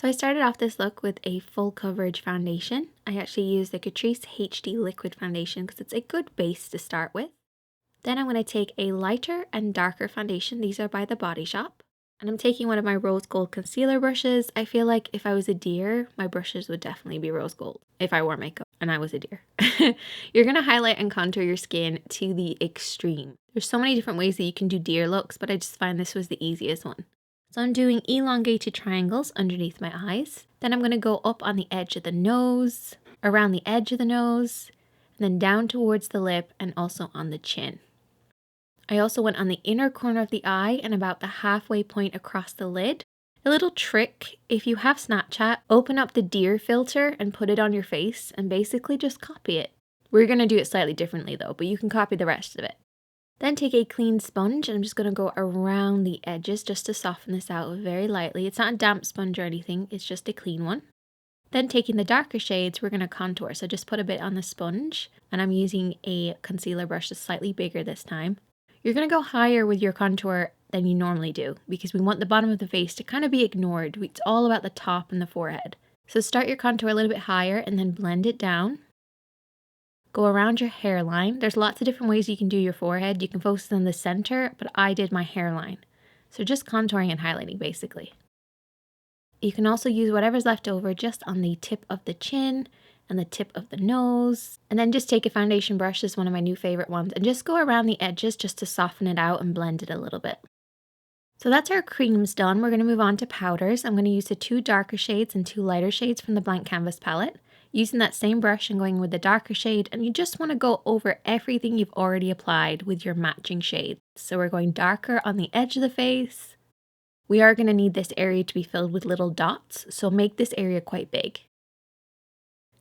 So I started off this look with a full coverage foundation. I actually used the Catrice HD liquid foundation because it's a good base to start with. Then I'm going to take a lighter and darker foundation. These are by The Body Shop. And I'm taking one of my rose gold concealer brushes. I feel like if I was a deer, my brushes would definitely be rose gold if I wore makeup and I was a deer. You're going to highlight and contour your skin to the extreme. There's so many different ways that you can do deer looks, but I just find this was the easiest one. So I'm doing elongated triangles underneath my eyes. Then I'm going to go up on the edge of the nose, around the edge of the nose, and then down towards the lip and also on the chin. I also went on the inner corner of the eye and about the halfway point across the lid. A little trick, if you have Snapchat, open up the deer filter and put it on your face and basically just copy it. We're going to do it slightly differently though, but you can copy the rest of it. Then take a clean sponge and I'm just going to go around the edges just to soften this out very lightly. It's not a damp sponge or anything, it's just a clean one. Then taking the darker shades, we're going to contour. So just put a bit on the sponge and I'm using a concealer brush that's slightly bigger this time. You're going to go higher with your contour than you normally do because we want the bottom of the face to kind of be ignored. It's all about the top and the forehead. So start your contour a little bit higher and then blend it down. Go around your hairline. There's lots of different ways you can do your forehead. You can focus on the center, but I did my hairline. So just contouring and highlighting basically. You can also use whatever's left over just on the tip of the chin and the tip of the nose. And then just take a foundation brush, this is one of my new favorite ones, and just go around the edges just to soften it out and blend it a little bit. So that's our creams done. We're going to move on to powders. I'm going to use the 2 darker shades and 2 lighter shades from the Blank Canvas palette. Using that same brush and going with the darker shade, and you just want to go over everything you've already applied with your matching shades. So we're going darker on the edge of the face. We are going to need this area to be filled with little dots, so make this area quite big.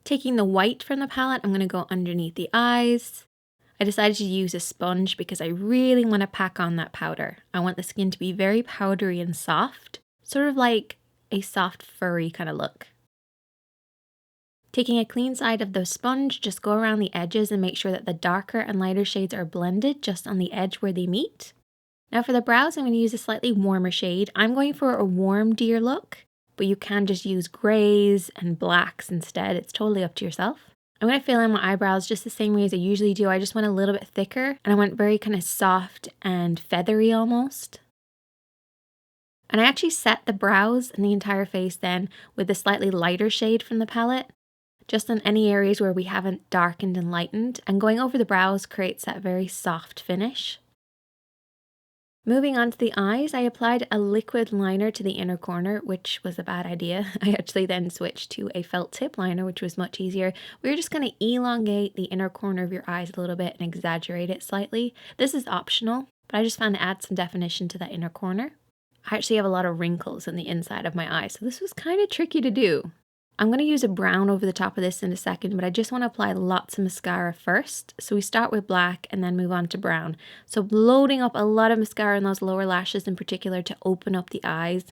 Taking the white from the palette, I'm going to go underneath the eyes. I decided to use a sponge because I really want to pack on that powder. I want the skin to be very powdery and soft, sort of like a soft furry kind of look. Taking a clean side of the sponge, just go around the edges and make sure that the darker and lighter shades are blended just on the edge where they meet. Now for the brows, I'm going to use a slightly warmer shade. I'm going for a warm deer look, but you can just use grays and blacks instead. It's totally up to yourself. I'm going to fill in my eyebrows just the same way as I usually do. I just went a little bit thicker and I went very kind of soft and feathery almost. And I actually set the brows and the entire face then with a slightly lighter shade from the palette, just in any areas where we haven't darkened and lightened, and going over the brows creates that very soft finish. Moving on to the eyes, I applied a liquid liner to the inner corner, which was a bad idea. I actually then switched to a felt tip liner, which was much easier. We're just going to elongate the inner corner of your eyes a little bit and exaggerate it slightly. This is optional, but I just found to add some definition to that inner corner. I actually have a lot of wrinkles in the inside of my eyes, so this was kind of tricky to do. I'm going to use a brown over the top of this in a second, but I just want to apply lots of mascara first. So we start with black and then move on to brown. So loading up a lot of mascara in those lower lashes in particular to open up the eyes.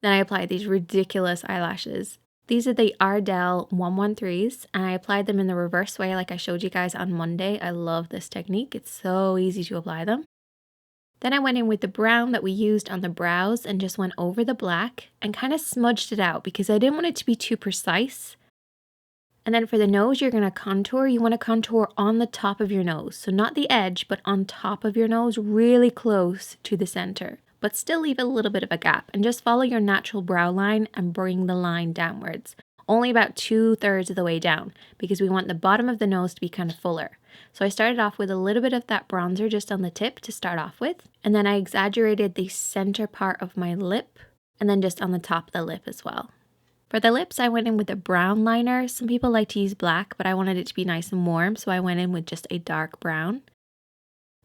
Then I apply these ridiculous eyelashes. These are the Ardell 113s and I applied them in the reverse way like I showed you guys on Monday. I love this technique. It's so easy to apply them. Then I went in with the brown that we used on the brows and just went over the black and kind of smudged it out because I didn't want it to be too precise. And then for the nose, you're going to contour. You want to contour on the top of your nose. So not the edge, but on top of your nose, really close to the center. But still leave a little bit of a gap and just follow your natural brow line and bring the line downwards. Only about 2/3 of the way down because we want the bottom of the nose to be kind of fuller. So I started off with a little bit of that bronzer just on the tip to start off with. And then I exaggerated the center part of my lip and then just on the top of the lip as well. For the lips, I went in with a brown liner. Some people like to use black, but I wanted it to be nice and warm. So I went in with just a dark brown.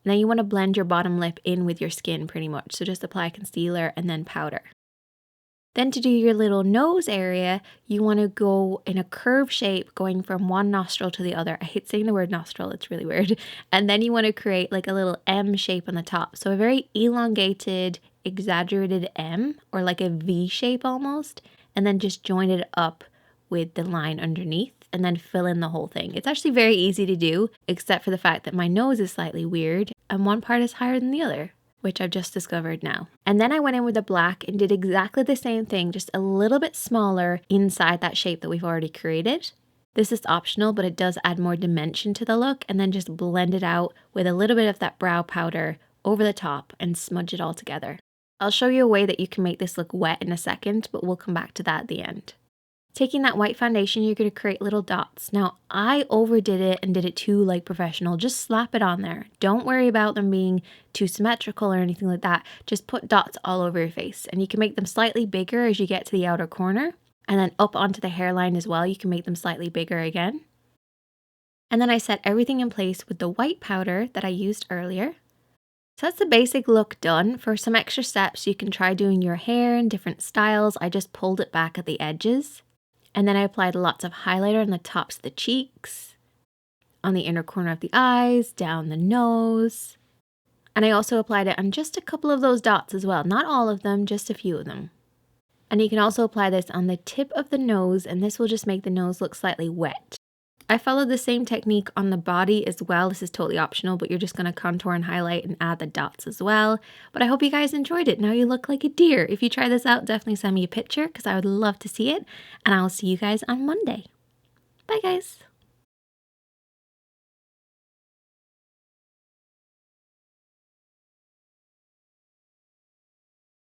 Now you want to blend your bottom lip in with your skin pretty much. So just apply concealer and then powder. Then to do your little nose area, you want to go in a curve shape going from one nostril to the other. I hate saying the word nostril, it's really weird. And then you want to create like a little M shape on the top. So a very elongated, exaggerated M or like a V shape almost. And then just join it up with the line underneath and then fill in the whole thing. It's actually very easy to do, except for the fact that my nose is slightly weird and one part is higher than the other. which I've just discovered now. And then I went in with the black and did exactly the same thing, just a little bit smaller inside that shape that we've already created. This is optional, but it does add more dimension to the look, and then just blend it out with a little bit of that brow powder over the top and smudge it all together. I'll show you a way that you can make this look wet in a second, but we'll come back to that at the end. Taking that white foundation, you're going to create little dots. Now, I overdid it and did it too like professional. Just slap it on there. Don't worry about them being too symmetrical or anything like that. Just put dots all over your face, and you can make them slightly bigger as you get to the outer corner. And then up onto the hairline as well, you can make them slightly bigger again. And then I set everything in place with the white powder that I used earlier. So that's the basic look done. For some extra steps, you can try doing your hair in different styles. I just pulled it back at the edges. And then I applied lots of highlighter on the tops of the cheeks, on the inner corner of the eyes, down the nose. And I also applied it on just a couple of those dots as well. Not all of them, just a few of them. And you can also apply this on the tip of the nose, and this will just make the nose look slightly wet. I followed the same technique on the body as well. This is totally optional, but you're just going to contour and highlight and add the dots as well. But I hope you guys enjoyed it. Now you look like a deer. If you try this out, definitely send me a picture because I would love to see it. And I'll see you guys on Monday. Bye guys.